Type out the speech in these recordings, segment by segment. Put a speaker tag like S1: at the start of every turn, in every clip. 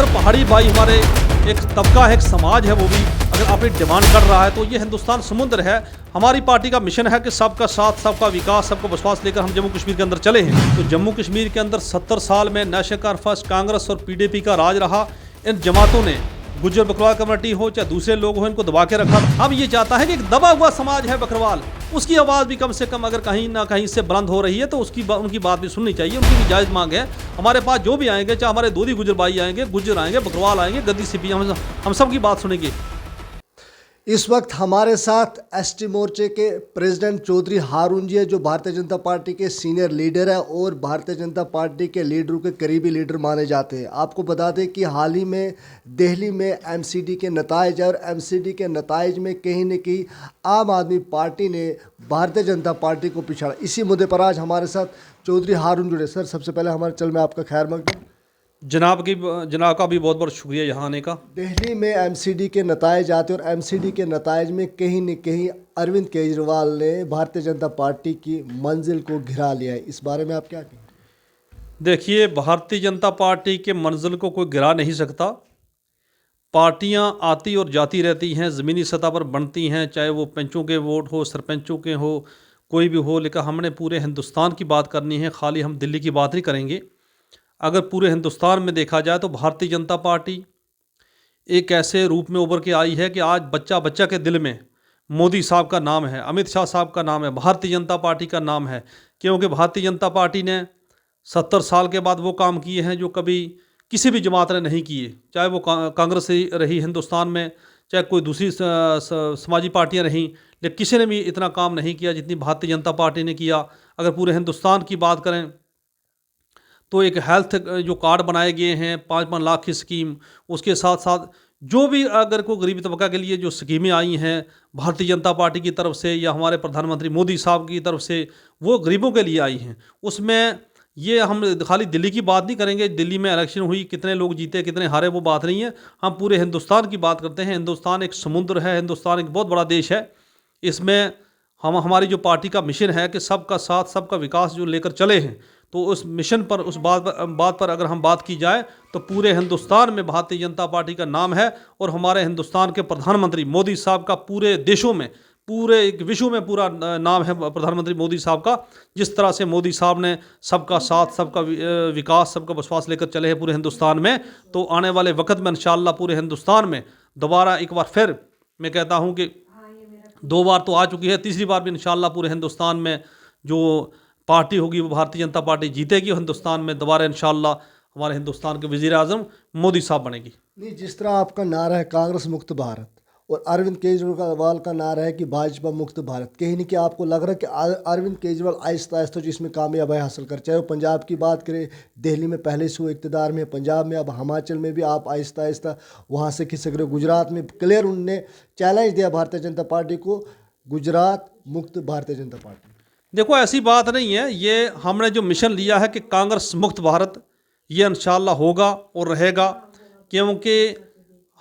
S1: अगर पहाड़ी भाई हमारे एक तबका है, एक समाज है, वो भी अगर अपनी डिमांड कर रहा है तो ये हिंदुस्तान समुद्र है। हमारी पार्टी का मिशन है कि सबका साथ, सबका विकास, सबका विश्वास लेकर हम जम्मू कश्मीर के अंदर चले हैं। तो जम्मू कश्मीर के अंदर 70 साल में नेशनल कॉन्फ्रेंस, कांग्रेस और पीडीपी का राज रहा। इन जमातों ने, गुज्जर बकरवाल कम्युनिटी हो चाहे दूसरे लोग हो, इनको दबा के रखा। अब ये चाहता है कि एक दबा हुआ समाज है बकरवाल, उसकी आवाज़ भी कम से कम अगर कहीं ना कहीं से बुलंद हो रही है तो उनकी बात भी सुननी चाहिए। उनकी भी जायज़ मांग है। हमारे पास जो भी आएंगे, चाहे हमारे दूधी गुजर भाई आएंगे, गुज्जर आएंगे, बकरवाल आएंगे, गद्दी सिपी, हम सब की बात सुनेंगे।
S2: इस वक्त हमारे साथ एसटी मोर्चे के प्रेसिडेंट चौधरी हारून जी है, जो भारतीय जनता पार्टी के सीनियर लीडर है और भारतीय जनता पार्टी के लीडरों के करीबी लीडर माने जाते हैं। आपको बता दें कि हाल ही में दिल्ली में एमसीडी के नताइज और एमसीडी के नताइज में कहीं न कहीं आम आदमी पार्टी ने भारतीय जनता पार्टी को पिछाड़ा। इसी मुद्दे पर आज हमारे साथ चौधरी हारून जुड़े। सर, सबसे पहले हमारे चल में आपका खैर मकदम।
S1: जनाब का भी बहुत बहुत शुक्रिया यहाँ आने का।
S2: दिल्ली में एमसीडी के नताइज आते और एमसीडी के नताइज में कहीं न कहीं अरविंद केजरीवाल ने भारतीय जनता पार्टी की मंजिल को घिरा लिया है। इस बारे में आप क्या कहें?
S1: देखिए, भारतीय जनता पार्टी के मंजिल को कोई गिरा नहीं सकता। पार्टियां आती और जाती रहती हैं, ज़मीनी सतह पर बनती हैं, चाहे वो पंचों के वोट हो, सरपंचों के हो, कोई भी हो। लेकिन हमने पूरे हिंदुस्तान की बात करनी है, खाली हम दिल्ली की बात नहीं करेंगे। अगर पूरे हिंदुस्तान में देखा जाए तो भारतीय जनता पार्टी एक ऐसे रूप में उभर के आई है कि आज बच्चा बच्चा के दिल में मोदी साहब का नाम है, अमित शाह साहब का नाम है, भारतीय जनता पार्टी का नाम है। क्योंकि भारतीय जनता पार्टी ने 70 साल के बाद वो काम किए हैं जो कभी किसी भी जमात ने नहीं किए। चाहे वो कांग्रेस रही हिंदुस्तान में, चाहे कोई दूसरी समाजी पार्टियां रहीं, लेकिन किसी ने भी इतना काम नहीं किया जितनी भारतीय जनता पार्टी ने किया। अगर पूरे हिंदुस्तान की बात करें तो एक हेल्थ जो कार्ड बनाए गए हैं, 5-5 लाख की स्कीम, उसके साथ साथ जो भी अगर कोई गरीब तबका के लिए जो स्कीमें आई हैं भारतीय जनता पार्टी की तरफ से या हमारे प्रधानमंत्री मोदी साहब की तरफ से, वो गरीबों के लिए आई हैं। उसमें ये हम खाली दिल्ली की बात नहीं करेंगे। दिल्ली में इलेक्शन हुई, कितने लोग जीते कितने हारे, वो बात नहीं है। हम पूरे हिंदुस्तान की बात करते हैं। हिंदुस्तान एक समुद्र है, हिंदुस्तान एक बहुत बड़ा देश है। इसमें हमारी जो पार्टी का मिशन है कि सबका साथ, सबका विकास जो लेकर चले हैं, तो उस मिशन पर, उस बात पर अगर हम बात की जाए तो पूरे हिंदुस्तान में भारतीय जनता पार्टी का नाम है। और हमारे हिंदुस्तान के प्रधानमंत्री मोदी साहब का पूरे देशों में, पूरे विश्व में पूरा नाम है प्रधानमंत्री मोदी साहब का। जिस तरह से मोदी साहब ने सबका साथ, सबका विकास, सबका विश्वास लेकर चले हैं पूरे हिंदुस्तान में, तो आने वाले वक्त में इंशाअल्लाह पूरे हिंदुस्तान में दोबारा एक बार फिर मैं कहता हूँ कि 2 बार तो आ चुकी है, तीसरी बार भी इंशाअल्लाह पूरे हिंदुस्तान में जो पार्टी होगी वो भारतीय जनता पार्टी जीतेगी। हिंदुस्तान में दोबारा इंशाअल्लाह हमारे हिंदुस्तान के वज़ीर आज़म मोदी साहब बनेगी।
S2: नहीं, जिस तरह आपका नारा है कांग्रेस मुक्त भारत और अरविंद केजरीवाल का नारा है कि भाजपा मुक्त भारत, कहीं न कहीं आपको लग रहा है कि अरविंद केजरीवाल आहिस्ता आहिस्ता जो इसमें कामयाबी हासिल कर, चाहे वो पंजाब की बात करें, दिल्ली में पहले से वो इक़्तिदार में, पंजाब में, अब हिमाचल में भी आप आहिस्ता आहिस्ता वहाँ से खिसक रहे, गुजरात में क्लियर उनने चैलेंज दिया भारतीय जनता पार्टी को, गुजरात मुक्त भारतीय जनता पार्टी।
S1: देखो, ऐसी बात नहीं है। ये हमने जो मिशन लिया है कि कांग्रेस मुक्त भारत, ये इंशाअल्लाह होगा और रहेगा। क्योंकि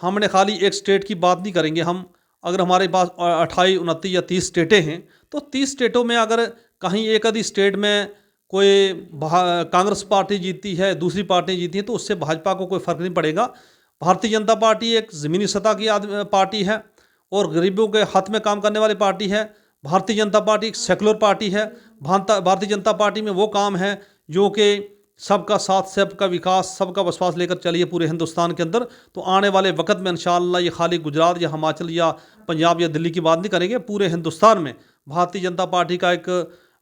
S1: हमने खाली एक स्टेट की बात नहीं करेंगे। हम अगर हमारे पास 28, 29 या 30 स्टेटें हैं, तो 30 स्टेटों में अगर कहीं एक आधी स्टेट में कोई कांग्रेस पार्टी जीतती है, दूसरी पार्टी जीती हैं, तो उससे भाजपा को कोई फ़र्क नहीं पड़ेगा। भारतीय जनता पार्टी एक ज़मीनी सतह की पार्टी है और गरीबों के हक़ में काम करने वाली पार्टी है। भारतीय जनता पार्टी एक सेकुलर पार्टी है। भारतीय जनता पार्टी में वो काम है जो कि सबका साथ, सबका विकास, सबका विश्वास लेकर चलिए पूरे हिंदुस्तान के अंदर। तो आने वाले वक्त में इंशाअल्लाह ये खाली गुजरात या हिमाचल या पंजाब या दिल्ली की बात नहीं करेंगे। पूरे हिंदुस्तान में भारतीय जनता पार्टी का एक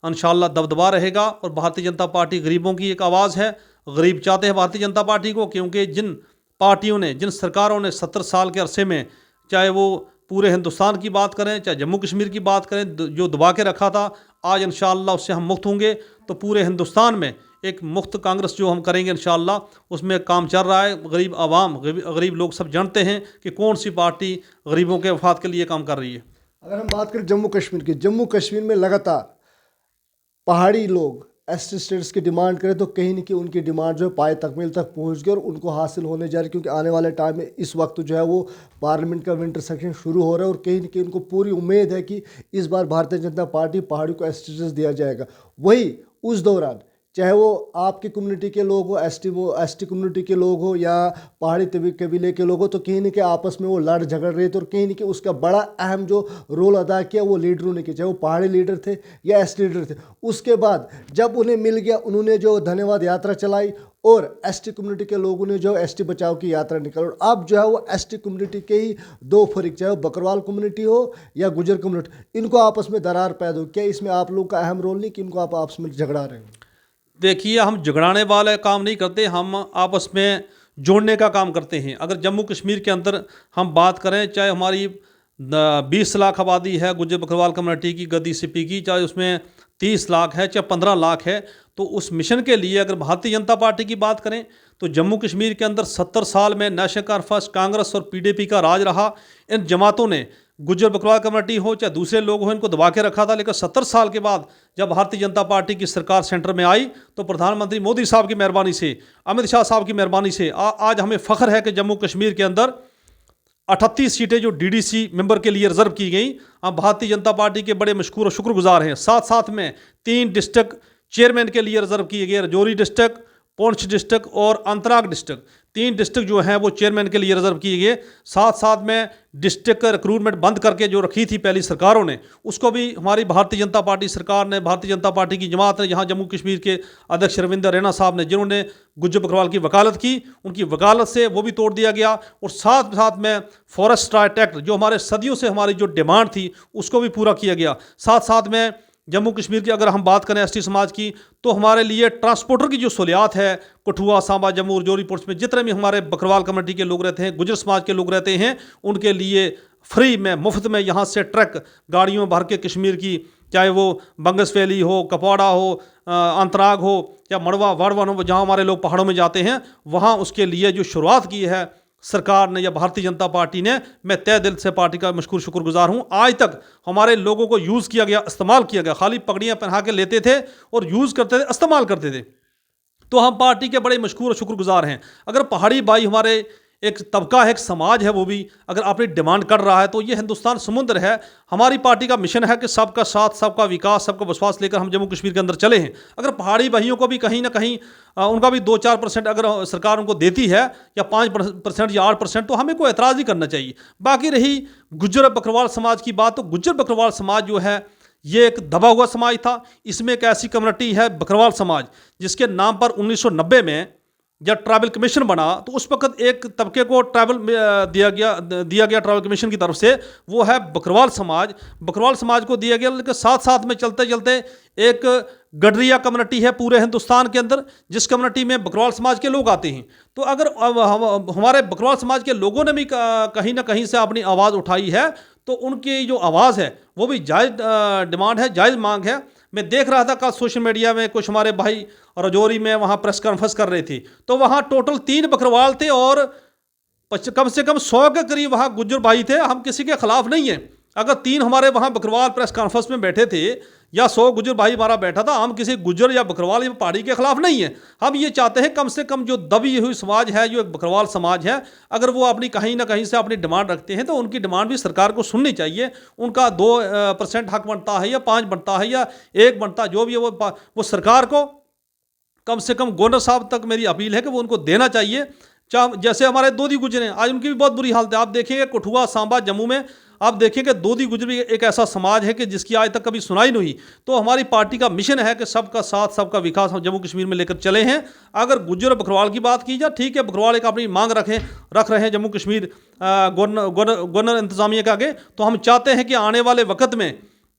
S1: इंशाअल्लाह दबदबा रहेगा। और भारतीय जनता पार्टी गरीबों की एक आवाज़ है। गरीब चाहते हैं भारतीय जनता पार्टी को, क्योंकि जिन पार्टियों ने, जिन सरकारों ने 70 साल के अरसे में, चाहे वो पूरे हिंदुस्तान की बात करें, चाहे जम्मू कश्मीर की बात करें, जो दबा के रखा था, आज इंशाअल्लाह उससे हम मुक्त होंगे। तो पूरे हिंदुस्तान में एक मुक्त कांग्रेस जो हम करेंगे इंशाअल्लाह, उसमें काम चल रहा है। गरीब आवाम, गरीब लोग सब जानते हैं कि कौन सी पार्टी गरीबों के वफाद के लिए काम कर रही है।
S2: अगर हम बात करें जम्मू कश्मीर की, जम्मू कश्मीर में लगातार पहाड़ी लोग एसटी स्टेटस की डिमांड करें तो कहीं न कहीं उनकी डिमांड जो है पाए तकमील तक पहुंच गई और उनको हासिल होने जा रही है। क्योंकि आने वाले टाइम में इस वक्त जो है वो पार्लियामेंट का विंटर सेशन शुरू हो रहा है और कहीं न कहीं उनको पूरी उम्मीद है कि इस बार भारतीय जनता पार्टी पहाड़ी को एसटी स्टेटस दिया जाएगा। वही उस दौरान चाहे वो आपकी कम्युनिटी के लोग हो, एसटी कम्युनिटी के लोग हो या पहाड़ी कबीले के लोग हो, तो कहीं ना कहीं आपस में वो लड़ झगड़ रहे थे और कहीं ना कहीं उसका बड़ा अहम जो रोल अदा किया वो लीडरों ने किया, चाहे वो पहाड़ी लीडर थे या एस लीडर थे। उसके बाद जब उन्हें मिल गया, उन्होंने जो धन्यवाद यात्रा चलाई और एसटी कम्युनिटी के लोगों ने जो एसटी बचाओ की यात्रा निकाली। और अब जो है वो एसटी कम्युनिटी के ही दो फरीक, चाहे वो बकरवाल कम्युनिटी हो या गुजर कम्युनिटी, इनको आपस में दरार पैदा हो। क्या इसमें आप लोग का अहम रोल नहीं कि इनको आप आपस में झगड़ा रहे हो?
S1: देखिए, हम झगड़ाने वाला काम नहीं करते, हम आपस में जोड़ने का काम करते हैं। अगर जम्मू कश्मीर के अंदर हम बात करें, चाहे हमारी 20 लाख आबादी है गुज्जर बकरवाल कम्युनिटी की, गद्दी सिपी की, चाहे उसमें 30 लाख है चाहे 15 लाख है, तो उस मिशन के लिए अगर भारतीय जनता पार्टी की बात करें तो जम्मू कश्मीर के अंदर 70 साल में नेशनल कॉन्फ्रेंस, कांग्रेस और पीडीपी का राज रहा। इन जमातों ने गुज्जर बकरवाल कम्युनिटी हो चाहे दूसरे लोग हो, इनको दबा के रखा था। लेकिन 70 साल के बाद जब भारतीय जनता पार्टी की सरकार सेंटर में आई तो प्रधानमंत्री मोदी साहब की मेहरबानी से, अमित शाह साहब की मेहरबानी से आज हमें फ़ख्र है कि जम्मू कश्मीर के अंदर 38 सीटें जो डीडीसी मेंबर के लिए रिजर्व की गई, हम भारतीय जनता पार्टी के बड़े मशकूर और शुक्रगुजार हैं। साथ साथ में 3 डिस्ट्रिक्ट चेयरमैन के लिए रिजर्व किए गए, राजौरी डिस्ट्रिक्ट, पुंछ डिस्ट्रिक्ट और अंतराग डिस्ट्रिक्ट, 3 डिस्ट्रिक्ट जो हैं वो चेयरमैन के लिए रिजर्व किए गए। साथ साथ में डिस्ट्रिक्ट रिक्रूटमेंट बंद करके जो रखी थी पहली सरकारों ने, उसको भी हमारी भारतीय जनता पार्टी सरकार ने, भारतीय जनता पार्टी की जमात ने, यहाँ जम्मू कश्मीर के अध्यक्ष रविंदर रैना साहब ने, जिन्होंने गुज्जर बकरवाल की वकालत की, उनकी वकालत से वो भी तोड़ दिया गया। और साथ साथ में फॉरेस्ट राइट एक्ट, जो हमारे सदियों से हमारी जो डिमांड थी, उसको भी पूरा किया गया। साथ साथ में जम्मू कश्मीर की अगर हम बात करें एसटी समाज की, तो हमारे लिए ट्रांसपोर्टर की जो सहूलियात है, कठुआ, सांबा, जम्मू, राजौरी, पुंछ में जितने भी हमारे बकरवाल कम्युनिटी के लोग रहते हैं, गुजर समाज के लोग रहते हैं, उनके लिए फ्री में, मुफ्त में यहाँ से ट्रक गाड़ियों भर के कश्मीर की, चाहे वो बंगस वैली हो, कपवाड़ा हो, अंतराग हो या मड़वा वाड़वन हो, जहाँ हमारे लोग पहाड़ों में जाते हैं, वहाँ उसके लिए जो शुरुआत की है सरकार ने या भारतीय जनता पार्टी ने, मैं तहे दिल से पार्टी का मशकूर शुक्रगुजार हूँ। आज तक हमारे लोगों को यूज़ किया गया, इस्तेमाल किया गया, खाली पगड़ियाँ पहना के लेते थे और यूज़ करते थे, इस्तेमाल करते थे। तो हम पार्टी के बड़े मशकूर और शुक्रगुजार हैं। अगर पहाड़ी भाई हमारे एक तबका है, एक समाज है, वो भी अगर अपनी डिमांड कर रहा है, तो ये हिंदुस्तान समुद्र है। हमारी पार्टी का मिशन है कि सबका साथ, सबका विकास, सबका विश्वास लेकर हम जम्मू कश्मीर के अंदर चले हैं। अगर पहाड़ी भाइयों को भी कहीं ना कहीं उनका भी 2-4% अगर सरकार उनको देती है या 5% या 8%, तो हमें कोई एतराज़ नहीं करना चाहिए। बाकी रही गुज्जर बकरवाल समाज की बात, तो गुज्जर बकरवाल समाज जो है ये एक दबा हुआ समाज था। इसमें एक ऐसी कम्युनिटी है बकरवाल समाज, जिसके नाम पर 1990 में जब ट्राइबल कमीशन बना, तो उस वक्त एक तबके को ट्राइबल दिया गया ट्राइबल कमीशन की तरफ से, वो है बकरवाल समाज। बकरवाल समाज को दिया गया, लेकिन साथ साथ में चलते चलते एक गडरिया कम्युनिटी है पूरे हिंदुस्तान के अंदर, जिस कम्युनिटी में बकरवाल समाज के लोग आते हैं। तो अगर हमारे बकरवाल समाज के लोगों ने भी कहीं ना कहीं से अपनी आवाज़ उठाई है, तो उनकी जो आवाज़ है वो भी जायज़ डिमांड है, जायज़ मांग है। मैं देख रहा था कल सोशल मीडिया में कुछ हमारे भाई राजौरी में वहाँ प्रेस कॉन्फ्रेंस कर रहे थे, तो वहाँ टोटल 3 बकरवाल थे और कम से कम 100 के करीब वहाँ गुज्जर भाई थे। हम किसी के खिलाफ नहीं हैं। अगर 3 हमारे वहाँ बकरवाल प्रेस कॉन्फ्रेंस में बैठे थे या 100 गुज्जर भाई हमारा बैठा था, हम किसी गुज्जर या बकरवाल या पहाड़ी के खिलाफ नहीं है। हम ये चाहते हैं कम से कम जो दबी हुई समाज है, जो एक बकरवाल समाज है, अगर वो अपनी कहीं ना कहीं से अपनी डिमांड रखते हैं, तो उनकी डिमांड भी सरकार को सुननी चाहिए। उनका 2% हक बनता है या 5 बनता है या 1 बनता, जो भी है वो सरकार को, कम से कम गवर्नर साहब तक मेरी अपील है कि वो उनको देना चाहिए। जैसे हमारे दोदी गुजर हैं, आज उनकी भी बहुत बुरी हालत है। आप देखेंगे कठुआ, सांबा, जम्मू में आप देखेंगे दोदी गुजर भी एक ऐसा समाज है कि जिसकी आज तक कभी सुनाई नहीं हुई। तो हमारी पार्टी का मिशन है कि सबका साथ, सबका विकास हम जम्मू कश्मीर में लेकर चले हैं। अगर गुज्जर और बकरवाल की बात की जाए, ठीक है, बकरवाल एक अपनी मांग रख रहे हैं जम्मू कश्मीर गवर्नर इंतजामिया के आगे। तो हम चाहते हैं कि आने वाले वक्त में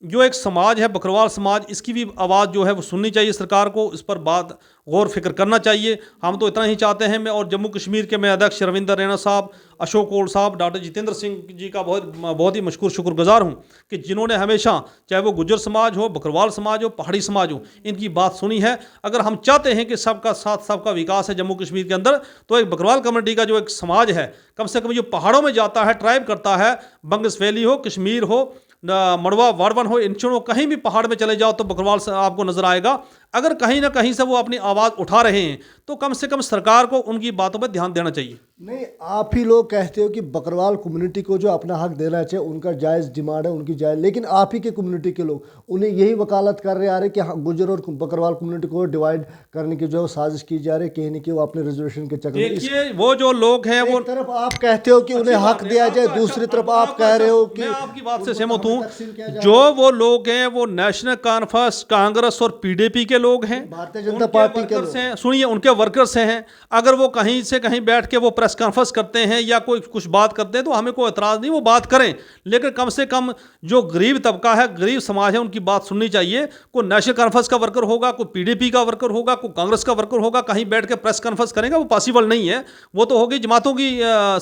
S1: जो एक समाज है बकरवाल समाज, इसकी भी आवाज़ जो है वो सुननी चाहिए सरकार को, इस पर बात गौर फिक्र करना चाहिए। हम तो इतना ही चाहते हैं। मैं और जम्मू कश्मीर के मैं अध्यक्ष रविंदर रैना साहब, अशोक कोल साहब, डॉक्टर जितेंद्र सिंह जी का बहुत ही मशकूर शुक्रगुजार हूँ कि जिन्होंने हमेशा, चाहे वो गुज्जर समाज हो, बकरवाल समाज हो, पहाड़ी समाज हो, इनकी बात सुनी है। अगर हम चाहते हैं कि सबका साथ, सबका विकास है जम्मू कश्मीर के अंदर, तो एक बकरवाल कम्युनिटी का जो एक समाज है, कम से कम जो पहाड़ों में जाता है, ट्राइब करता है, बंगस वैली हो, कश्मीर हो, मड़वा वाड़वन हो, इंचुण हो, कहीं भी पहाड़ में चले जाओ तो बकरवाल आपको नजर आएगा। अगर कहीं ना कहीं से वो अपनी आवाज़ उठा रहे हैं तो कम से कम सरकार को उनकी बातों पर ध्यान देना चाहिए।
S2: नहीं, आप ही लोग कहते हो कि बकरवाल कम्युनिटी को जो अपना हक देना चाहिए, उनका जायज़ डिमांड है, उनकी जायज़, लेकिन आप ही के कम्युनिटी के लोग उन्हें यही वकालत कर रहे आ रहे कि हाँ, गुजर और बकरवाल कम्युनिटी को डिवाइड करने की जो साजिश की जा रही है, कहीं ना कहीं वो अपने रिजर्वेशन के चक्कर में।
S1: देखिए वो जो लोग हैं वो
S2: एक तरफ आप कहते हो कि उन्हें हक दिया जाए, दूसरी तरफ आप कह रहे हो कि
S1: मैं आपकी बात से सहमत
S2: तकसीम किया
S1: हूँ।
S2: जाए।
S1: जो वो लोग हैं वो नेशनल कॉन्फ्रेंस, कांग्रेस और पीडीपी के लोग हैं,
S2: भारतीय जनता पार्टी के
S1: वर्कर्स हैं। सुनिए, उनके वर्कर्स हैं। अगर वो कहीं से कहीं बैठ के वो प्रेस कॉन्फ्रेंस करते हैं या कोई कुछ बात करते हैं तो हमें कोई एतराज़ नहीं, वो बात करें, लेकिन कम से कम जो गरीब तबका है, गरीब समाज है, उनकी बात सुननी चाहिए। कोई नेशनल कॉन्फ्रेंस का वर्कर होगा, कोई पीडीपी का वर्कर होगा, कोई कांग्रेस का वर्कर होगा, कहीं बैठ के प्रेस कॉन्फ्रेंस करेगा, वो पॉसिबल नहीं है। वो तो होगी जमातों की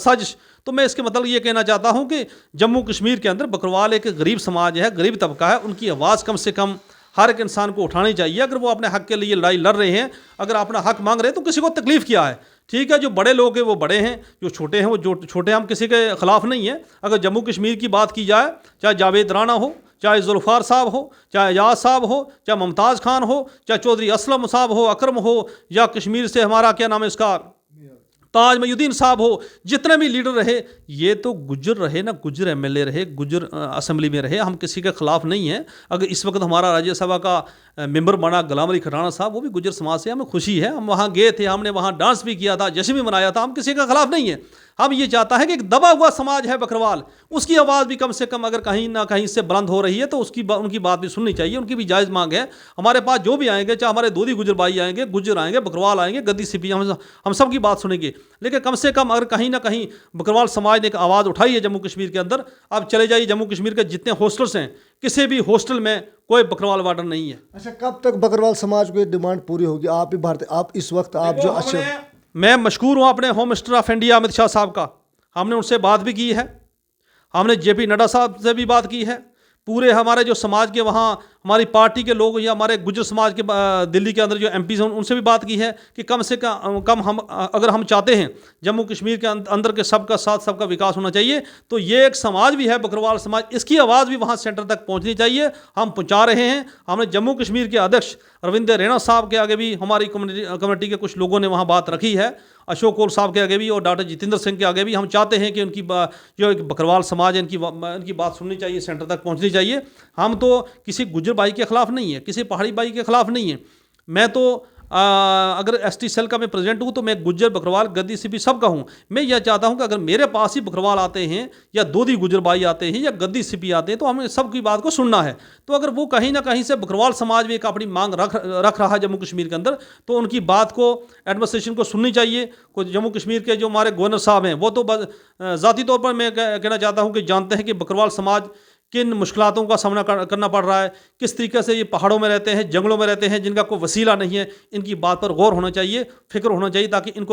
S1: साजिश। तो मैं इसके मतलब ये कहना चाहता हूं कि जम्मू कश्मीर के अंदर बकरवाल एक गरीब समाज है, गरीब तबका है, उनकी आवाज़ कम से कम हर एक इंसान को उठानी चाहिए। अगर वो अपने हक के लिए लड़ाई लड़ रहे हैं, अगर अपना हक मांग रहे हैं तो किसी को तकलीफ क्या है? ठीक है, जो बड़े लोग हैं वो बड़े हैं, जो छोटे हैं वो जो छोटे हैं। हम किसी के खिलाफ नहीं है। अगर जम्मू कश्मीर की बात की जाए, चाहे जावेद राणा हो, चाहे जुल्फ़ार साहब हो, चाहे एजाज साहब हो, चाहे मुमताज़ खान हो, चाहे चौधरी असलम साहब हो, अकरम हो, या कश्मीर से हमारा क्या नाम है इसका ताज मयुद्दीन साहब हो, जितने भी लीडर रहे, ये तो गुज्जर रहे ना, गुज्जर एमएलए रहे, गुज्जर असेंबली में रहे। हम किसी के खिलाफ नहीं हैं। अगर इस वक्त हमारा राज्यसभा का मेंबर बना गुलाम अली खटाना साहब, वो भी गुज्जर समाज से, हमें खुशी है। हम वहाँ गए थे, हमने वहाँ डांस भी किया था, जश्न भी मनाया था। हम किसी के खिलाफ नहीं है। हम ये चाहता है कि एक दबा हुआ समाज है बकरवाल, उसकी आवाज़ भी कम से कम अगर कहीं ना कहीं से बुलंद हो रही है तो उनकी बात भी सुननी चाहिए। उनकी भी जायज़ मांग है। हमारे पास जो भी आएंगे, चाहे हमारे दोधी गुजर भाई आएंगे, गुज्जर आएंगे, बकरवाल आएंगे, गद्दी सिपी, हम सब की बात सुनेंगे। लेकिन कम से कम अगर कहीं ना कहीं बकरवाल समाज ने एक आवाज़ उठाई है जम्मू कश्मीर के अंदर, अब चले जाइए जम्मू कश्मीर के जितने हॉस्टल्स हैं, किसी भी हॉस्टल में कोई बकरवाल वार्डन नहीं है।
S2: अच्छा, कब तक बकरवाल समाज को ये डिमांड पूरी होगी? आप भी भारतीय, आप इस वक्त आप जो अच्छे,
S1: मैं मशकूर हूँ अपने home minister of India Amit Shah साहब का। हमने उनसे बात भी की है, हमने जेपी नड्डा साहब से भी बात की है। पूरे हमारे जो समाज के वहाँ हमारी पार्टी के लोग या हमारे गुज्जर समाज के दिल्ली के अंदर जो एमपीज़ हैं, उनसे भी बात की है कि कम से कम हम अगर हम चाहते हैं जम्मू कश्मीर के अंदर के सबका साथ सबका विकास होना चाहिए, तो ये एक समाज भी है बकरवाल समाज, इसकी आवाज़ भी वहाँ सेंटर तक पहुँचनी चाहिए। हम पहुँचा रहे हैं। हमने जम्मू कश्मीर के अध्यक्ष रविंद्र रैना साहब के आगे भी हमारी कम्युनिटी के कुछ लोगों ने वहाँ बात रखी है, अशोक कौल साहब के आगे भी और डॉक्टर जितेंद्र सिंह के आगे भी। हम चाहते हैं कि उनकी जो एक बकरवाल समाज है, इनकी बात सुननी चाहिए, सेंटर तक पहुंचनी चाहिए। हम तो किसी गुज्जर भाई के खिलाफ नहीं है, किसी पहाड़ी भाई के खिलाफ नहीं है। मैं तो अगर एसटी सेल का मैं प्रेसिडेंट हूँ तो मैं गुज्जर, बकरवाल, गद्दी सिपी सब का हूँ। मैं यह चाहता हूँ कि अगर मेरे पास ही बकरवाल आते हैं या दोधी गुज्जर भाई आते हैं या गद्दी सिपी आते हैं तो हमें सबकी बात को सुनना है। तो अगर वो कहीं ना कहीं से बकरवाल समाज भी एक अपनी मांग रख रहा है जम्मू कश्मीर के अंदर, तो उनकी बात को एडमिनिस्ट्रेशन को सुननी चाहिए। कोई जम्मू कश्मीर के जो हमारे गवर्नर साहब हैं वो तो ज़ाती तौर पर मैं कहना चाहता हूँ कि जानते हैं कि बकरवाल समाज किन मुश्किलातों का सामना करना पड़ रहा है, किस तरीके से ये पहाड़ों में रहते हैं, जंगलों में रहते हैं, जिनका कोई वसीला नहीं है। इनकी बात पर गौर होना चाहिए, फिक्र होना चाहिए, ताकि इनको